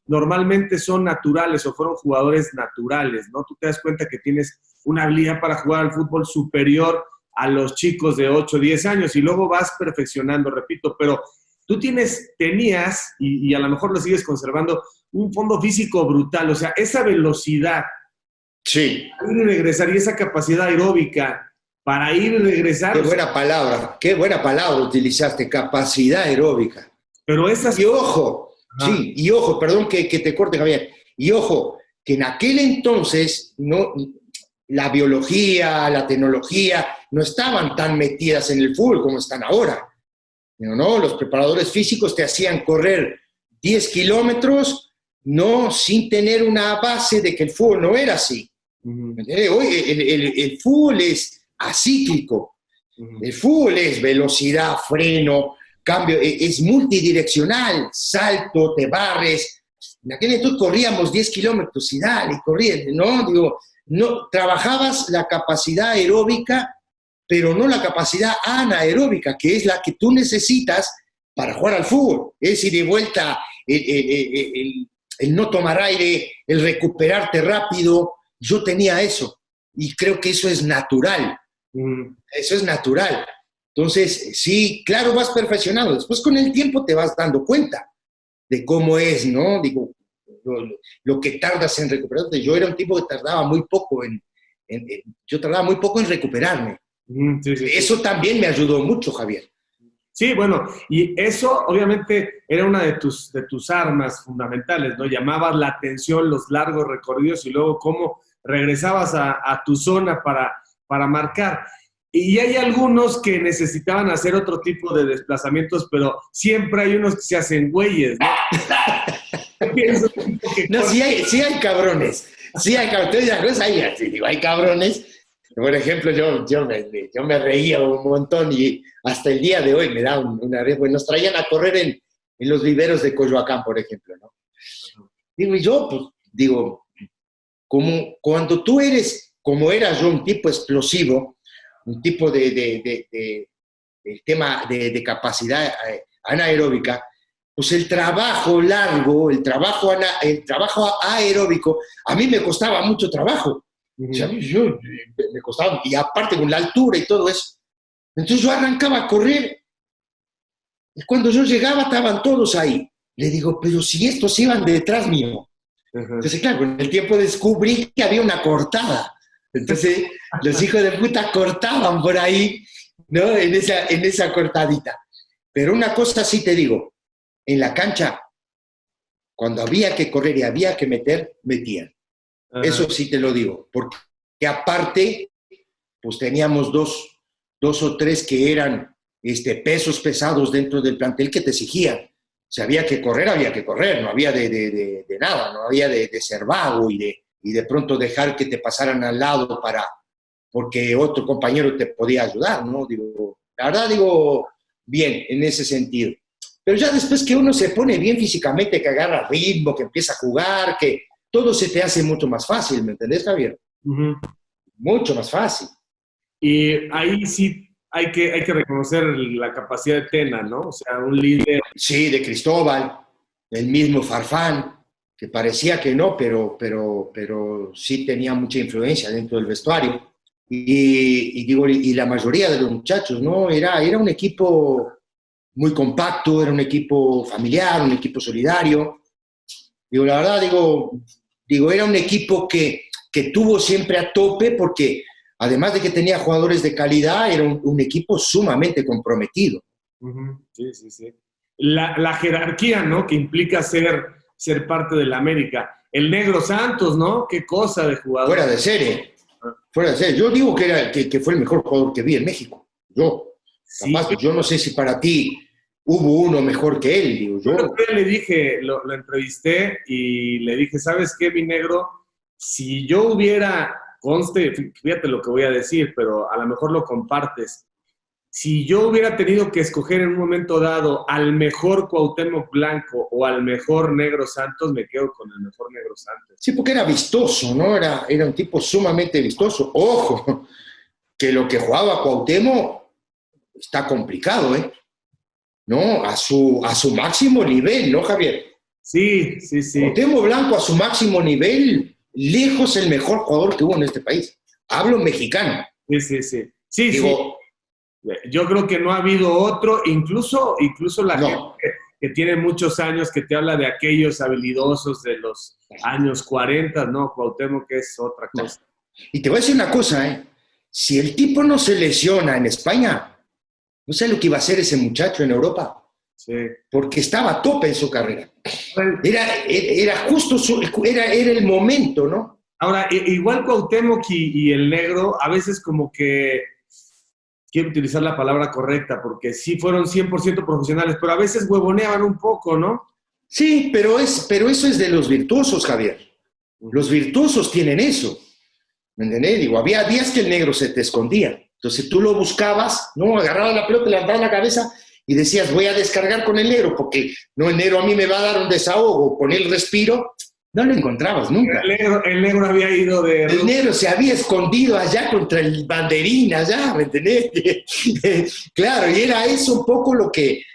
normalmente son naturales o fueron jugadores naturales, ¿no? Tú te das cuenta que tienes una habilidad para jugar al fútbol superior a los chicos de 8 o 10 años y luego vas perfeccionando, repito, pero tú tenías, y a lo mejor lo sigues conservando, un fondo físico brutal, o sea, esa velocidad, sí, ir y regresar, y esa capacidad aeróbica para ir y regresar. Qué buena palabra utilizaste, capacidad aeróbica. Pero esas... Y ojo, sí, y ojo, perdón que te corte, Javier, y ojo, que en aquel entonces no, la biología, la tecnología, no estaban tan metidas en el fútbol como están ahora. ¿No? Los preparadores físicos te hacían correr 10 kilómetros, no sin tener una base de que el fútbol no era así. Hoy el fútbol es acíclico, el fútbol es velocidad, freno, cambio, es multidireccional, salto, te barres. En aquel entonces corríamos 10 kilómetros y dale, corriendo, ¿no? Digo, no, trabajabas la capacidad aeróbica, pero no la capacidad anaeróbica, que es la que tú necesitas para jugar al fútbol. Es ir de vuelta, el no tomar aire, el recuperarte rápido. Yo tenía eso y creo que eso es natural. Eso es natural. Entonces, sí, claro, vas perfeccionando. Después con el tiempo te vas dando cuenta de cómo es, ¿no? Digo, lo que tardas en recuperarte. Yo era un tipo que tardaba muy poco yo tardaba muy poco en recuperarme. Sí, sí, sí. Eso también me ayudó mucho, Javier. Sí, bueno, y eso obviamente era una de tus armas fundamentales, ¿no? Llamabas la atención los largos recorridos y luego cómo regresabas a tu zona para marcar. Y hay algunos que necesitaban hacer otro tipo de desplazamientos, pero siempre hay unos que se hacen güeyes, ¿no? Yo pienso que No, sí hay cabrones. Sí hay cabrones. Hay cabrones. Por ejemplo, yo me reía un montón y hasta el día de hoy me da una vez, bueno, nos traían a correr en los viveros de Coyoacán, por ejemplo, ¿no? Digo, y yo, pues, digo, como cuando tú eres, como era yo, un tipo explosivo, un tipo de tema de capacidad anaeróbica, pues el trabajo largo, el trabajo aeróbico, a mí me costaba mucho trabajo. O sea, me costaba, y aparte con la altura y todo eso. Entonces yo arrancaba a correr, y cuando yo llegaba estaban todos ahí. Le digo, pero si estos iban detrás mío. Entonces, claro, con el tiempo descubrí que había una cortada. Entonces, los hijos de puta cortaban por ahí, ¿no? En esa cortadita. Pero una cosa sí te digo, en la cancha, cuando había que correr y había que metían. Eso sí te lo digo, porque aparte, pues teníamos dos o tres que eran pesos pesados dentro del plantel que te exigían. Si había que correr, no había de nada, no había de ser vago y de pronto dejar que te pasaran al lado porque otro compañero te podía ayudar, ¿no? Digo, la verdad digo, bien, en ese sentido. Pero ya después que uno se pone bien físicamente, que agarra ritmo, que empieza a jugar, que todo se te hace mucho más fácil, ¿me entendés, Javier? Mucho más fácil. Y ahí sí hay que reconocer la capacidad de Tena, ¿no? O sea, un líder. Sí, de Cristóbal, el mismo Farfán, que parecía que no, pero sí tenía mucha influencia dentro del vestuario. Y la mayoría de los muchachos, ¿no? Era un equipo muy compacto, era un equipo familiar, un equipo solidario. Digo, la verdad, era un equipo que tuvo siempre a tope porque, además de que tenía jugadores de calidad, era un equipo sumamente comprometido. Sí, sí, sí. La jerarquía, ¿no? Que implica ser parte de la América. El Negro Santos, ¿no? Qué cosa de jugador. Fuera de serie. Fuera de serie. Yo digo que fue el mejor jugador que vi en México. Capaz, sí. Yo no sé si para ti hubo uno mejor que él, digo yo. Yo le dije, lo entrevisté y le dije, ¿sabes qué, mi negro? Si yo hubiera, conste, fíjate lo que voy a decir, pero a lo mejor lo compartes. Si yo hubiera tenido que escoger en un momento dado al mejor Cuauhtémoc Blanco o al mejor Negro Santos, me quedo con el mejor Negro Santos. Sí, porque era vistoso, ¿no? Era un tipo sumamente vistoso. Ojo, que lo que jugaba Cuauhtémoc está complicado, ¿eh? ¿No? A su máximo nivel, ¿no, Javier? Sí, sí, sí. Cuauhtémoc Blanco a su máximo nivel, lejos el mejor jugador que hubo en este país. Hablo mexicano. Sí, sí, sí. Sí, digo, sí. Yo creo que no ha habido otro, incluso la gente que tiene muchos años, que te habla de aquellos habilidosos de los años 40, ¿no? Cuauhtémoc es otra cosa. No. Y te voy a decir una cosa, ¿eh? Si el tipo no se lesiona en España, no sé lo que iba a hacer ese muchacho en Europa. Sí. Porque estaba a tope en su carrera. Era justo era el momento, ¿no? Ahora, igual Cuauhtémoc y el Negro, a veces como que, quiero utilizar la palabra correcta, porque sí fueron 100% profesionales, pero a veces huevoneaban un poco, ¿no? Sí, pero eso es de los virtuosos, Javier. Los virtuosos tienen eso. ¿Me entendés? Digo, había días que el Negro se te escondía. Entonces tú lo buscabas, ¿no? Agarrabas la pelota, levantabas la cabeza y decías, voy a descargar con el Negro, porque no, el Negro a mí me va a dar un desahogo, con el respiro. No lo encontrabas nunca. El negro había ido de... El Negro se había escondido allá contra el banderín, allá, ¿me entendés? Claro, y era eso un poco lo que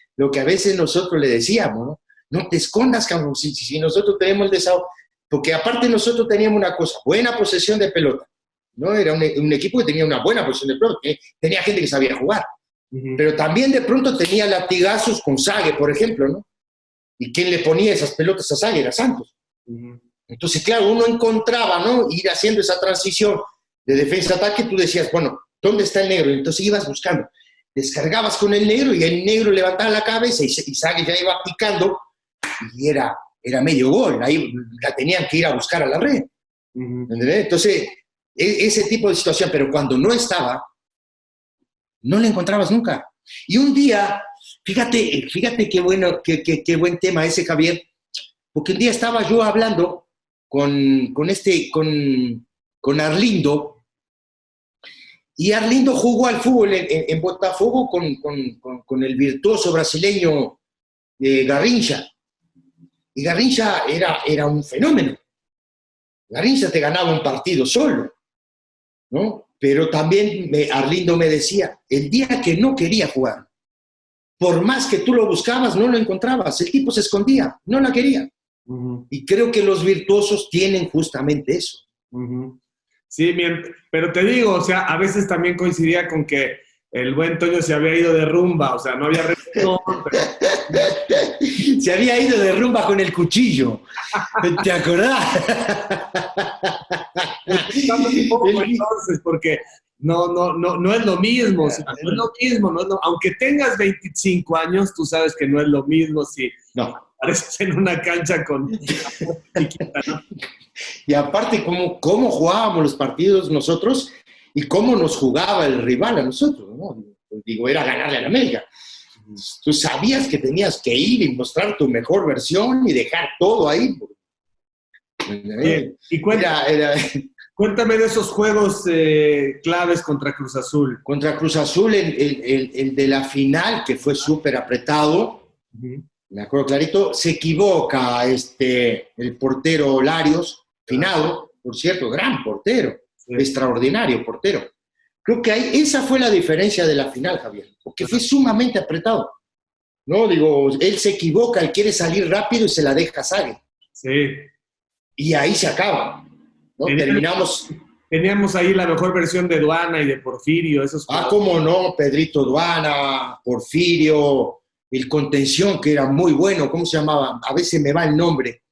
a veces nosotros le decíamos, ¿no? No te escondas, cabrón, si nosotros tenemos el desahogo. Porque aparte nosotros teníamos una cosa, buena posesión de pelota, ¿no? Era un equipo que tenía una buena posesión de pelota, tenía gente que sabía jugar. Pero también de pronto tenía latigazos con Sague, por ejemplo, ¿no? ¿Y quién le ponía esas pelotas a Sague? Era Santos. Entonces, claro, uno encontraba, ¿no? Ir haciendo esa transición de defensa-ataque, tú decías, bueno, ¿dónde está el negro? Entonces ibas buscando. Descargabas con el negro y el negro levantaba la cabeza y Sague ya iba picando y era medio gol. Ahí la tenían que ir a buscar a la red. ¿Entendés? Entonces, ese tipo de situación, pero cuando no estaba, no la encontrabas nunca. Y un día, fíjate qué bueno, qué buen tema ese, Javier, porque un día estaba yo hablando con Arlindo, y Arlindo jugó al fútbol en Botafogo con el virtuoso brasileño Garrincha. Y Garrincha era un fenómeno. Garrincha te ganaba un partido solo, ¿no? Pero también Arlindo me decía, el día que no quería jugar, por más que tú lo buscabas, no lo encontrabas. El tipo se escondía, no la quería. Y creo que los virtuosos tienen justamente eso. Sí, pero te digo, o sea, a veces también coincidía con que el buen Toño se había ido de rumba, o sea, no había reggaetón. Se había ido de rumba con el cuchillo. ¿Te acordás? Entonces, porque no es lo mismo, o sea, no es lo mismo, aunque tengas 25 años, tú sabes que no es lo mismo si apareces en una cancha con chiquita, ¿no? Y aparte, cómo jugábamos los partidos nosotros y cómo nos jugaba el rival a nosotros, ¿no? Digo, era ganarle a la América. Tú sabías que tenías que ir y mostrar tu mejor versión y dejar todo ahí. Y cuéntame de esos juegos claves contra Cruz Azul. Contra Cruz Azul, el de la final, que fue súper apretado, me acuerdo clarito, se equivoca el portero Larios, finado, por cierto, gran portero, extraordinario portero. Creo que esa fue la diferencia de la final, Javier, porque fue sumamente apretado. ¿No? Digo, él se equivoca, él quiere salir rápido y se la deja a Sague. Sí. Y ahí se acaba, ¿no? Teníamos ahí la mejor versión de Duana y de Porfirio. Cómo no, Pedrito Duana, Porfirio, el contención que era muy bueno, ¿cómo se llamaba? A veces me va el nombre.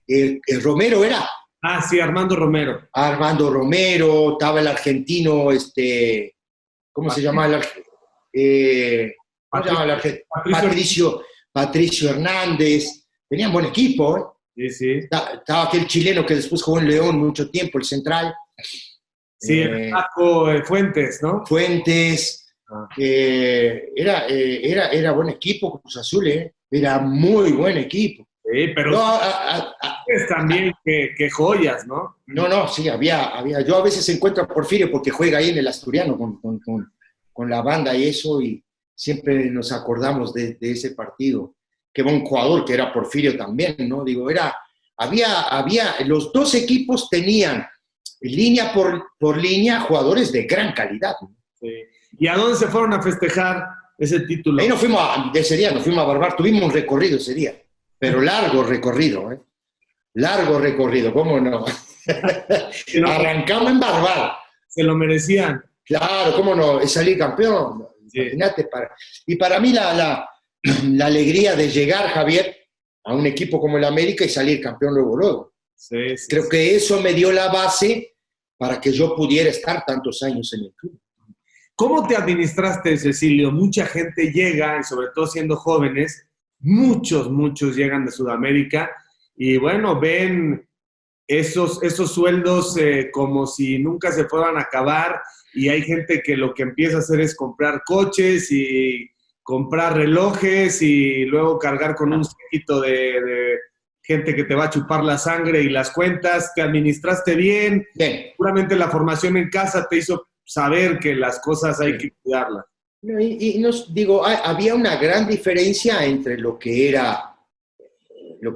El Romero era. Sí, Armando Romero. Armando Romero, estaba el argentino, ¿cómo se llama el argentino? Patricio Hernández. Tenían buen equipo, ¿eh? Sí, sí. Estaba aquel chileno que después jugó en León mucho tiempo, el central. Sí, Paco Fuentes, ¿no? Fuentes. Era buen equipo, Cruz Azul, ¿eh? Era muy buen equipo. Sí, pero también que joyas, ¿no? No, sí, había. Yo a veces encuentro a Porfirio porque juega ahí en el Asturiano con la banda y eso, y siempre nos acordamos de ese partido. Qué buen jugador que era Porfirio también, ¿no? Digo, los dos equipos tenían línea por línea jugadores de gran calidad, ¿no? Sí. ¿Y a dónde se fueron a festejar ese título? Ahí nos fuimos a Barbar, tuvimos un recorrido ese día, pero largo recorrido, ¿eh? Largo recorrido, ¿cómo no? Arrancamos en Barbar. Se lo merecían. Claro, ¿cómo no? Es salir campeón. Sí. Imagínate. Y para mí la alegría de llegar, Javier, a un equipo como el América y salir campeón luego. Sí, Creo que eso me dio la base para que yo pudiera estar tantos años en el club. ¿Cómo te administraste, Cecilio? Mucha gente llega, y sobre todo siendo jóvenes, muchos llegan de Sudamérica y bueno, ven esos sueldos como si nunca se fueran a acabar, y hay gente que lo que empieza a hacer es comprar coches y comprar relojes y luego cargar con un séquito de gente que te va a chupar la sangre y las cuentas. ¿Te administraste bien? Bien. Seguramente la formación en casa te hizo saber que las cosas hay que cuidarlas. Había una gran diferencia entre lo que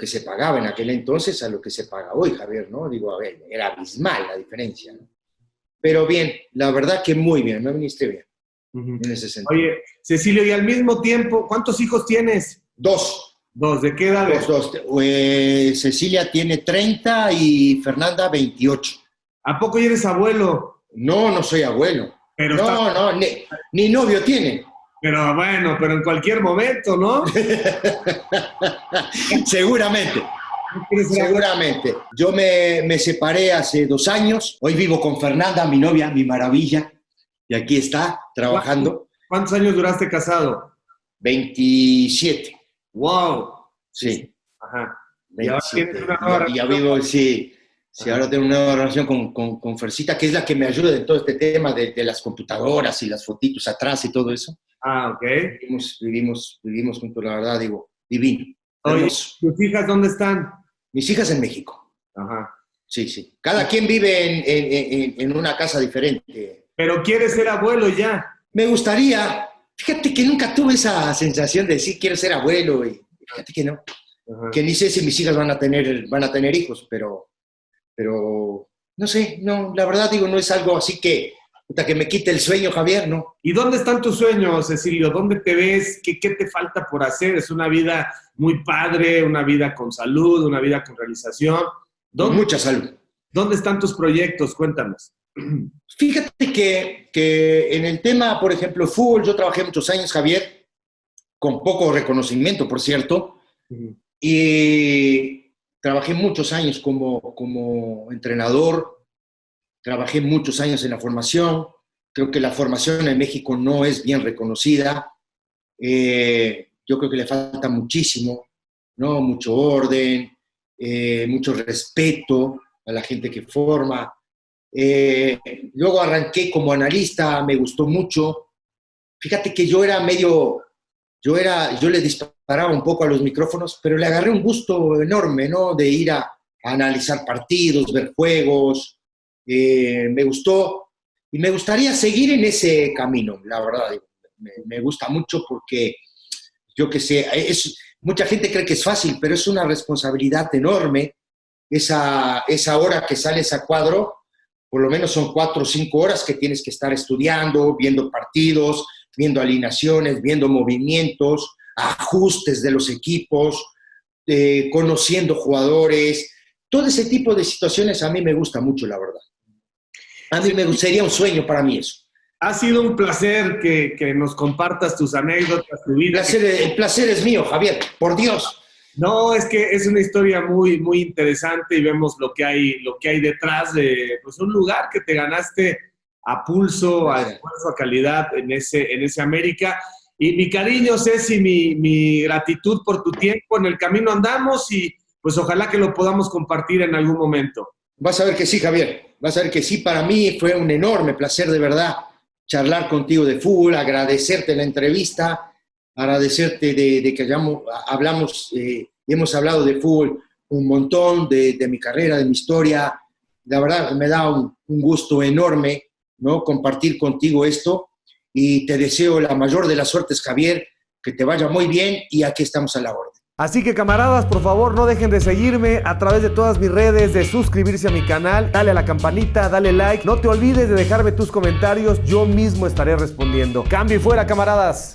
se pagaba en aquel entonces a lo que se paga hoy, Javier, ¿no? Era abismal la diferencia, ¿no? Pero bien, la verdad que muy bien, me administré bien. En ese sentido. Oye, Cecilio, y al mismo tiempo, ¿cuántos hijos tienes? 2. ¿De qué edad? 2. Cecilia tiene 30 y Fernanda 28. ¿A poco ya eres abuelo? No soy abuelo. Pero ni novio tiene. Pero bueno, en cualquier momento, ¿no? Seguramente. ¿No quieres ser abuelo? Seguramente. Yo me separé hace 2 años. Hoy vivo con Fernanda, mi novia, mi maravilla. Y aquí está, trabajando. ¿Cuántos años duraste casado? 27. ¡Wow! Sí, Ajá. Y ahora tienes 27. una nueva Ya relación. vivo, sí. Sí, ahora tengo una nueva relación con Fercita, que es la que me ayuda en todo este tema de las computadoras y las fotitos atrás y todo eso. Ah, ok. Vivimos juntos, la verdad, digo, divino. Oye, Hermoso. ¿tus hijas dónde están? Mis hijas en México. Ajá. Sí, sí. Cada quien vive en una casa diferente. Pero quieres ser abuelo ya. Me gustaría, fíjate que nunca tuve esa sensación de decir quiero ser abuelo, y fíjate que no. Ajá. Que ni sé si mis hijas van a tener hijos, pero no sé, no, la verdad digo, no es algo así que me quite el sueño, Javier, ¿no? ¿Y dónde están tus sueños, Cecilio? ¿Dónde te ves? ¿Qué te falta por hacer? Es una vida muy padre, una vida con salud, una vida con realización. Con mucha salud. ¿Dónde están tus proyectos? Cuéntanos. Fíjate que en el tema, por ejemplo, fútbol, yo trabajé muchos años, Javier, con poco reconocimiento, por cierto, y trabajé muchos años como entrenador, trabajé muchos años en la formación. Creo que la formación en México no es bien reconocida. Yo creo que le falta muchísimo, ¿no? Mucho orden, mucho respeto a la gente que forma. Luego arranqué como analista, me gustó mucho. Fíjate que yo le disparaba un poco a los micrófonos, pero le agarré un gusto enorme, ¿no? De ir a analizar partidos, ver juegos. Me gustó y me gustaría seguir en ese camino, la verdad. Me gusta mucho porque, yo qué sé, mucha gente cree que es fácil, pero es una responsabilidad enorme. Esa hora que sales a cuadro, por lo menos son 4 o 5 horas que tienes que estar estudiando, viendo partidos, viendo alineaciones, viendo movimientos, ajustes de los equipos, conociendo jugadores. Todo ese tipo de situaciones a mí me gusta mucho, la verdad. A mí sería un sueño para mí eso. Ha sido un placer que nos compartas tus anécdotas, tu vida. El placer es mío, Javier, por Dios. No, es que es una historia muy, muy interesante y vemos lo que hay detrás de pues, un lugar que te ganaste a pulso, a esfuerzo, a calidad en ese América. Y mi cariño, Ceci, mi gratitud por tu tiempo. En el camino andamos y pues ojalá que lo podamos compartir en algún momento. Vas a ver que sí, Javier. Vas a ver que sí. Para mí fue un enorme placer, de verdad, charlar contigo de fútbol, agradecerte la entrevista, agradecerte de que hemos hablado de fútbol un montón, de mi carrera, de mi historia. La verdad, me da un gusto enorme, ¿no? Compartir contigo esto y te deseo la mayor de las suertes, Javier, que te vaya muy bien y aquí estamos a la orden. Así que camaradas, por favor no dejen de seguirme a través de todas mis redes, de suscribirse a mi canal, dale a la campanita, dale like, no te olvides de dejarme tus comentarios, yo mismo estaré respondiendo. Cambio y fuera, camaradas.